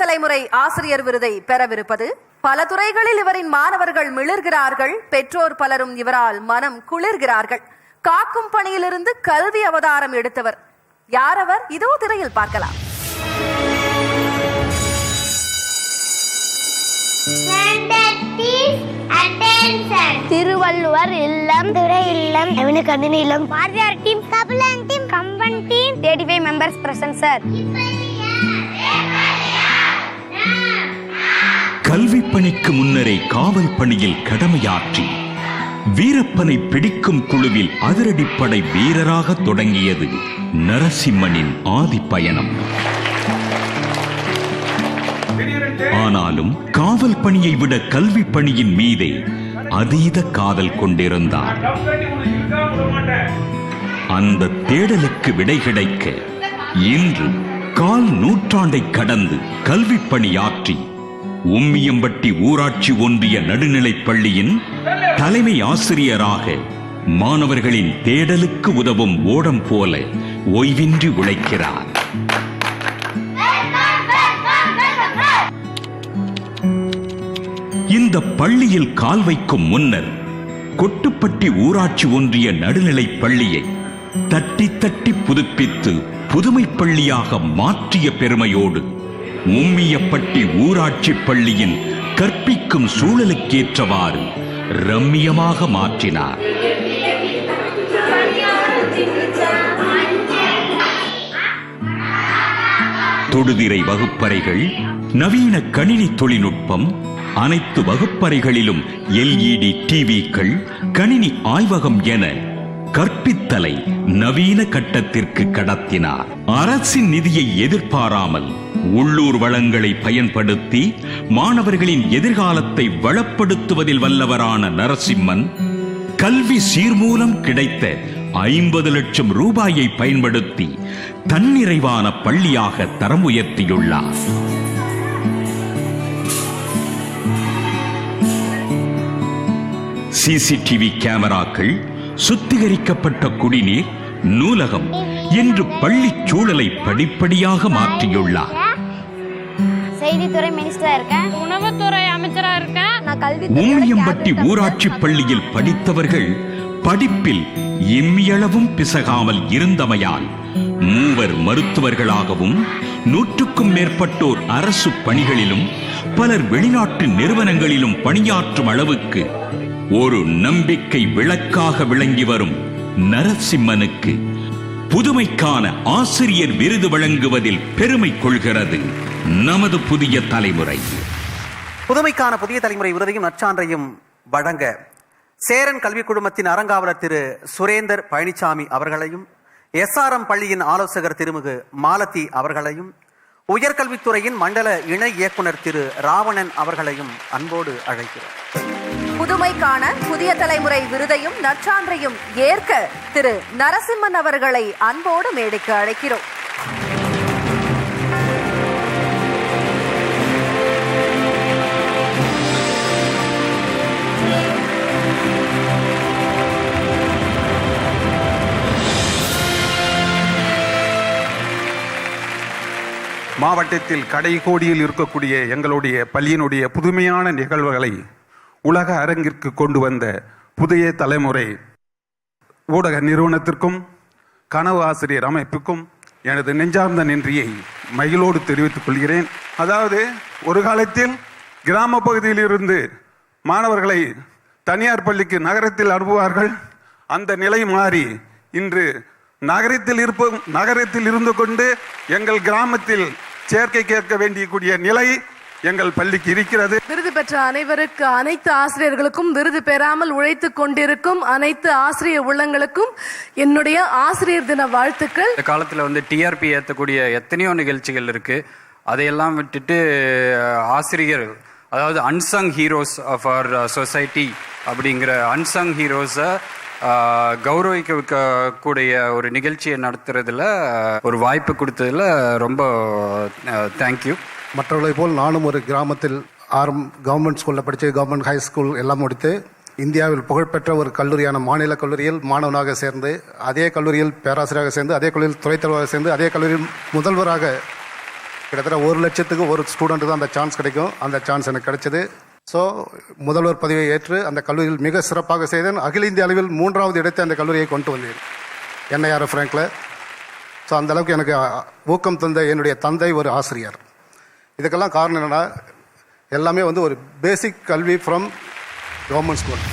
தலைமுறை ஆசிரியர் விருதை பெறவிருப்பது. பல துறைகளில் இவரின் மாணவர்கள் மிளர்கிறார்கள். பெற்றோர் பலரும் இவரால் மனம் குளிர்கிறார்கள். காக்கும் பணியிலிருந்து கல்வி அவதாரம் எடுத்தவர் யார் அவர்? இதோ திரையில் பார்க்கலாம். திருவள்ளுவர் இல்லம், துறை இல்லம், கணினி இல்லம், Bharathiyar team, Kabilan team, Kamban team, 35 members present sir. கல்வி பணிக்கு முன்னரே காவல் பணியில் கடமையாற்றி வீரப்பனை பிடிக்கும் குழுவில் அதிரடிப்படை வீரராக தொடங்கியது நரசிம்மனின் ஆதி பயணம். ஆனாலும் காவல் பணியை விட கல்வி பணியின் மீதே அதீத காதல் கொண்டிருந்தார். அந்த தேடலுக்கு விடை கிடைக்க இன்று 1/4 நூற்றாண்டை கடந்து கல்வி பணியாற்றி உம்மியம்பட்டி ஊராட்சி ஒன்றிய நடுநிலைப் பள்ளியின் தலைமை ஆசிரியராக மாணவர்களின் தேடலுக்கு உதவும் ஓடம் போல ஓய்வின்றி உழைக்கிறார். இந்த பள்ளியில் கால் வைக்கும் முன்னர் கொட்டுப்பட்டி ஊராட்சி ஒன்றிய நடுநிலைப் பள்ளியை தட்டி தட்டி புதுப்பித்து புதுமை பள்ளியாக மாற்றிய பெருமையோடு உம்மியப்பட்டி ஊராட்சி பள்ளியின் கற்பிக்கும் சூழலுக்கேற்றவாறு ரம்மியமாக மாற்றினார். தொடுதிரை வகுப்பறைகள், நவீன கணினி தொழில்நுட்பம், அனைத்து வகுப்பறைகளிலும் LED டிவிக்கள், கணினி ஆய்வகம் என கற்பித்தலை நவீன கட்டத்திற்கு கடத்தினார். அரசின் நிதியை எதிர்பாராமல் உள்ளூர் வளங்களை பயன்படுத்தி மாணவர்களின் எதிர்காலத்தை வளப்படுத்துவதில் வல்லவரான நரசிம்மன் கல்வி சீர்மூலம் கிடைத்த 50 லட்சம் ரூபாயை பயன்படுத்தி தன்னிறைவான பள்ளியாக தரம் உயர்த்தியுள்ளார். CCTV கேமராக்கள், சுத்திகரிக்கப்பட்ட குடிநீர், நூலகம் என்று பள்ளி சூழலை படிப்படியாக மாற்றியுள்ளார். செய்தித்துறை மினிஸ்டரா இருக்கேன், உணவுத்துறை அமைச்சரா இருக்கேன், நான் கல்வி. உம்மியம்பட்டி ஊராட்சி பள்ளியில் படித்தவர்கள் படிப்பில் எம்மியளவும் பிசகாமல் இருந்தமையால் 3 மருத்துவர்களாகவும் 100க்கும் மேற்பட்டோர் அரசு பணிகளிலும் பலர் வெளிநாட்டு நிறுவனங்களிலும் பணியாற்றும் அளவுக்கு ஒரு நம்பிக்கை விளக்காக விளங்கி வரும் நரசிம்மனுக்கு புதுமைக்கான ஆசிரியர் விருது வழங்குவதில் பெருமை கொள்கிறது நமது புதிய தலைமுறை. புதுமைக்கான புதிய தலைமுறை விருதையும் நற்சான்றையும் வழங்க சேரன் கல்வி குழுமத்தின் அறங்காவலர் திரு சுரேந்தர் பழனிசாமி அவர்களையும், SRM பள்ளியின் ஆலோசகர் திருமிகு மாலதி அவர்களையும், உயர்கல்வித்துறையின் மண்டல இணை இயக்குனர் திரு ராவணன் அவர்களையும் அன்போடு அழைக்கிறோம். புதுமைக்கான புதிய தலைமுறை விருதையும் நற்சான்றையும் ஏற்க திரு நரசிம்மன் அவர்களை அன்போடு மேடைக்கு அழைக்கிறோம். மாவட்டத்தில் கடைகோடியில் இருக்கக்கூடிய எங்களுடைய பள்ளியினுடைய புதுமையான நிகழ்வுகளை உலக அரங்கிற்கு கொண்டு வந்த புதிய தலைமுறை ஊடக நிறுவனத்திற்கும் கனவு ஆசிரியர் அமைப்புக்கும் எனது நெஞ்சார்ந்த நன்றியை மகிழோடு தெரிவித்துக் கொள்கிறேன். அதாவது ஒரு காலத்தில் கிராம பகுதியில் இருந்து மாணவர்களை தனியார் பள்ளிக்கு நகரத்தில் அனுப்புவார்கள். அந்த நிலை மாறி இன்று நகரத்தில் இருந்து கொண்டு எங்கள் கிராமத்தில் சேர்க்கை கேட்க வேண்டிய நிலை எங்கள் பள்ளிக்கு இருக்கிறது. விருது பெற்ற அனைவருக்கு, அனைத்து ஆசிரியர்களுக்கும், விருது பெறாமல் உழைத்துக் கொண்டிருக்கும் அனைத்து ஆசிரியர் உள்ளங்களுக்கும் என்னுடைய ஆசிரியர் தின வாழ்த்துக்கள். இந்த காலத்தில் TRP ஏற்றக்கூடிய எத்தனையோ நிகழ்ச்சிகள் இருக்கு. அதையெல்லாம் விட்டுட்டு ஆசிரியர், அதாவது unsung heroes of our society அப்படிங்கிற அன்சங் ஹீரோஸை கௌரவிக்கக்கூடிய ஒரு நிகழ்ச்சியை நடத்துறதுல ஒரு வாய்ப்பு கொடுத்ததுல ரொம்ப தேங்க்யூ. மற்றவர்களை போல் நானும் ஒரு கிராமத்தில் கவர்மெண்ட் ஸ்கூலில் படித்து கவர்மெண்ட் ஹை ஸ்கூல் எல்லாம் முடித்து இந்தியாவில் புகழ்பெற்ற ஒரு கல்லூரியான மாநில கல்லூரியில் மாணவனாக சேர்ந்து, அதே கல்லூரியில் பேராசிரியராக சேர்ந்து, அதே கல்லூரியில் துறைத் தலைவராக சேர்ந்து, அதே கல்லூரியில் முதல்வராக கிட்டத்தட்ட 1 லட்சத்துக்கு ஒரு ஸ்டூடெண்ட்டு தான் அந்த சான்ஸ் கிடைக்கும். அந்த சான்ஸ் எனக்கு கிடைச்சது. ஸோ முதல்வர் பதவியை ஏற்று அந்த கல்லூரியில் மிக சிறப்பாக செய்தேன். அகில இந்திய அளவில் 3வது இடத்தை அந்த கல்லூரியை கொண்டு வந்தேன் NIRF ரேங்கில். ஸோ அந்தளவுக்கு எனக்கு ஊக்கம் தந்த என்னுடைய தந்தை ஒரு ஆசிரியர். இதுக்கெல்லாம் காரணம் என்னென்னா எல்லாமே வந்து ஒரு பேசிக் கல்வி ஃப்ரம் கவர்மெண்ட் ஸ்கூல்.